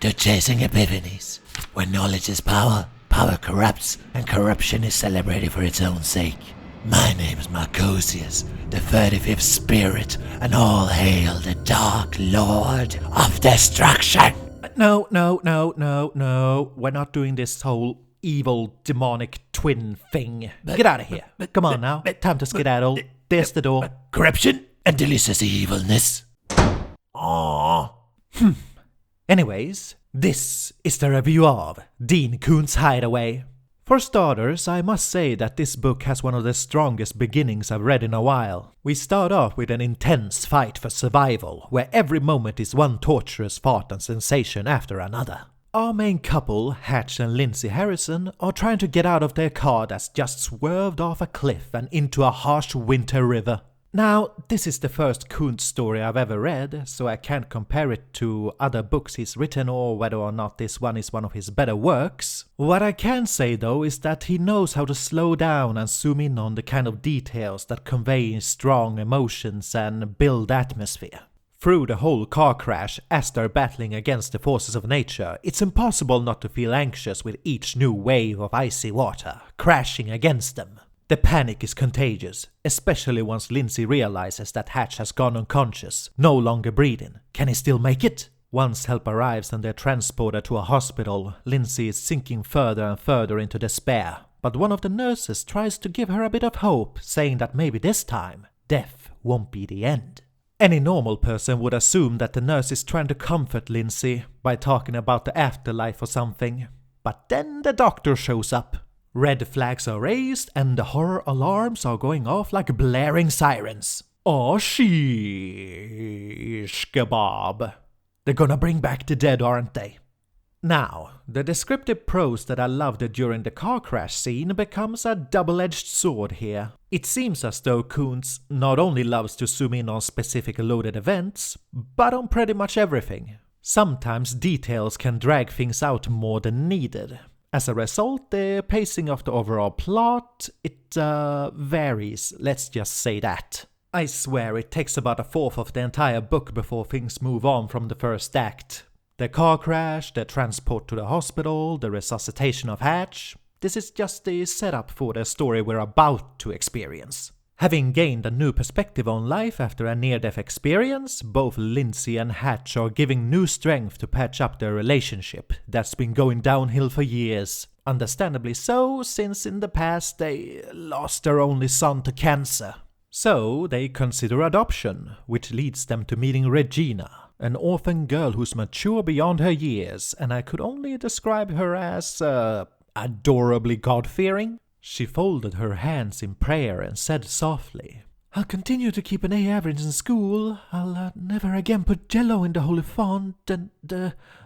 to chasing epiphanies. When knowledge is power, power corrupts, and corruption is celebrated for its own sake. My name's Marcosius, the 35th Spirit, and all hail the Dark Lord of Destruction! No. We're not doing this whole evil, demonic twin thing. Get out of here. Come on now. Time to skedaddle. There's the door. Corruption and delicious evilness. Aww. Anyways, this is the review of Dean Koontz' Hideaway. For starters, I must say that this book has one of the strongest beginnings I've read in a while. We start off with an intense fight for survival, where every moment is one torturous thought and sensation after another. Our main couple, Hatch and Lindsay Harrison, are trying to get out of their car that's just swerved off a cliff and into a harsh winter river. Now, this is the first Koontz story I've ever read, so I can't compare it to other books he's written or whether or not this one is one of his better works. What I can say though is that he knows how to slow down and zoom in on the kind of details that convey strong emotions and build atmosphere. Through the whole car crash, as they're battling against the forces of nature, it's impossible not to feel anxious with each new wave of icy water crashing against them. The panic is contagious, especially once Lindsay realizes that Hatch has gone unconscious, no longer breathing. Can he still make it? Once help arrives and they're transported to a hospital, Lindsay is sinking further and further into despair. But one of the nurses tries to give her a bit of hope, saying that maybe this time, death won't be the end. Any normal person would assume that the nurse is trying to comfort Lindsay by talking about the afterlife or something. But then the doctor shows up. Red flags are raised and the horror alarms are going off like blaring sirens. Oh shish kebab. They're gonna bring back the dead, aren't they? Now, the descriptive prose that I loved during the car crash scene becomes a double-edged sword here. It seems as though Koontz not only loves to zoom in on specific loaded events, but on pretty much everything. Sometimes details can drag things out more than needed. As a result, the pacing of the overall plot, it varies, let's just say that. I swear it takes about a fourth of the entire book before things move on from the first act. The car crash, the transport to the hospital, the resuscitation of Hatch. This is just the setup for the story we're about to experience. Having gained a new perspective on life after a near-death experience, both Lindsay and Hatch are giving new strength to patch up their relationship that's been going downhill for years. Understandably so, since in the past they lost their only son to cancer. So they consider adoption, which leads them to meeting Regina, an orphan girl who's mature beyond her years, and I could only describe her as, adorably God-fearing. She folded her hands in prayer and said softly, "I'll continue to keep an A average in school, I'll never again put jello in the holy font, and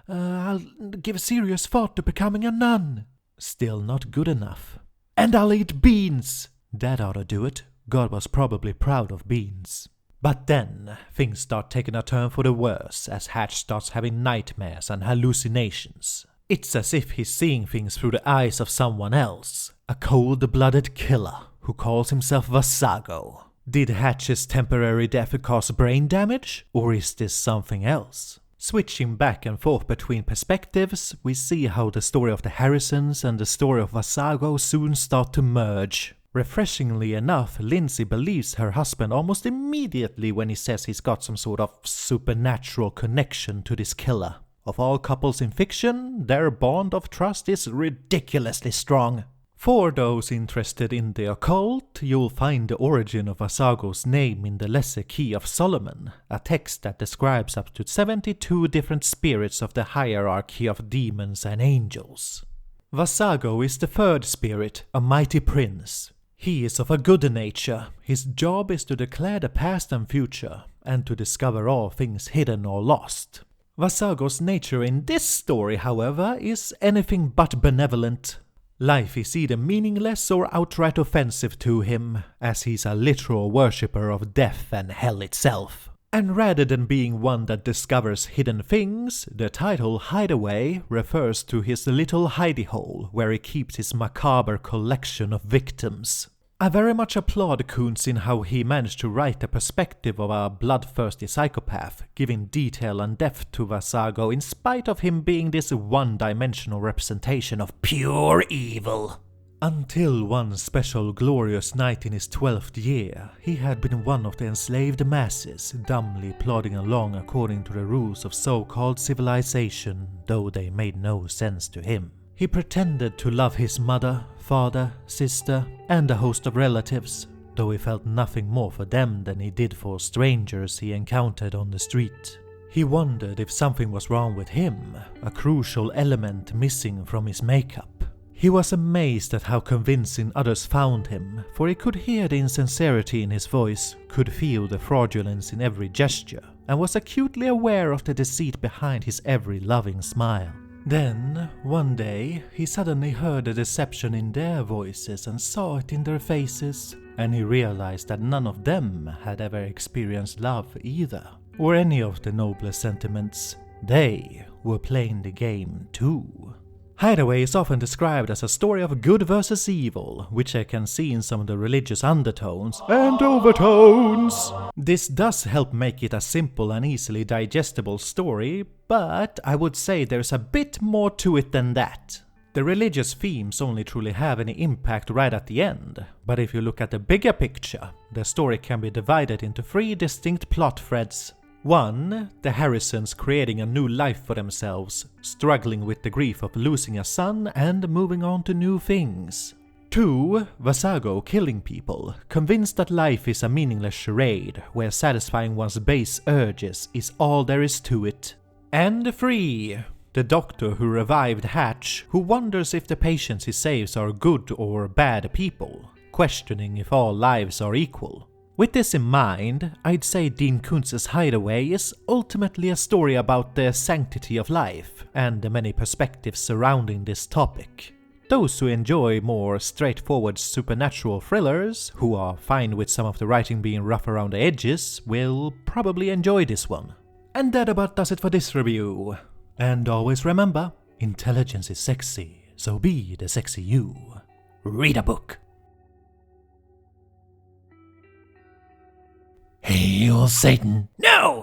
I'll give serious thought to becoming a nun." Still not good enough. "And I'll eat beans!" That ought to do it. God was probably proud of beans. But then, things start taking a turn for the worse as Hatch starts having nightmares and hallucinations. It's as if he's seeing things through the eyes of someone else. A cold-blooded killer who calls himself Vasago. Did Hatch's temporary death cause brain damage, or is this something else? Switching back and forth between perspectives, we see how the story of the Harrisons and the story of Vasago soon start to merge. Refreshingly enough, Lindsay believes her husband almost immediately when he says he's got some sort of supernatural connection to this killer. Of all couples in fiction, their bond of trust is ridiculously strong. For those interested in the occult, you'll find the origin of Vasago's name in the Lesser Key of Solomon, a text that describes up to 72 different spirits of the hierarchy of demons and angels. Vasago is the third spirit, a mighty prince. He is of a good nature. His job is to declare the past and future, and to discover all things hidden or lost. Vasago's nature in this story, however, is anything but benevolent. Life is either meaningless or outright offensive to him, as he's a literal worshipper of death and hell itself. And rather than being one that discovers hidden things, the title Hideaway refers to his little hidey hole where he keeps his macabre collection of victims. I very much applaud Koontz in how he managed to write the perspective of a bloodthirsty psychopath, giving detail and depth to Vasago in spite of him being this one-dimensional representation of pure evil. Until one special glorious night in his 12th year, he had been one of the enslaved masses, dumbly plodding along according to the rules of so-called civilization, though they made no sense to him. He pretended to love his mother, father, sister, and a host of relatives, though he felt nothing more for them than he did for strangers he encountered on the street. He wondered if something was wrong with him, a crucial element missing from his makeup. He was amazed at how convincing others found him, for he could hear the insincerity in his voice, could feel the fraudulence in every gesture, and was acutely aware of the deceit behind his every loving smile. Then, one day, he suddenly heard the deception in their voices and saw it in their faces, and he realized that none of them had ever experienced love either, or any of the nobler sentiments. They were playing the game too. Hideaway is often described as a story of good versus evil, which I can see in some of the religious undertones and overtones. This does help make it a simple and easily digestible story, but I would say there's a bit more to it than that. The religious themes only truly have any impact right at the end, but if you look at the bigger picture, the story can be divided into 3 distinct plot threads. 1. The Harrisons creating a new life for themselves, struggling with the grief of losing a son and moving on to new things. 2. Vasago killing people, convinced that life is a meaningless charade, where satisfying one's base urges is all there is to it. And 3. The doctor who revived Hatch, who wonders if the patients he saves are good or bad people, questioning if all lives are equal. With this in mind, I'd say Dean Koontz's Hideaway is ultimately a story about the sanctity of life and the many perspectives surrounding this topic. Those who enjoy more straightforward supernatural thrillers, who are fine with some of the writing being rough around the edges, will probably enjoy this one. And that about does it for this review. And always remember, intelligence is sexy, so be the sexy you. Read a book. Hail Satan. No!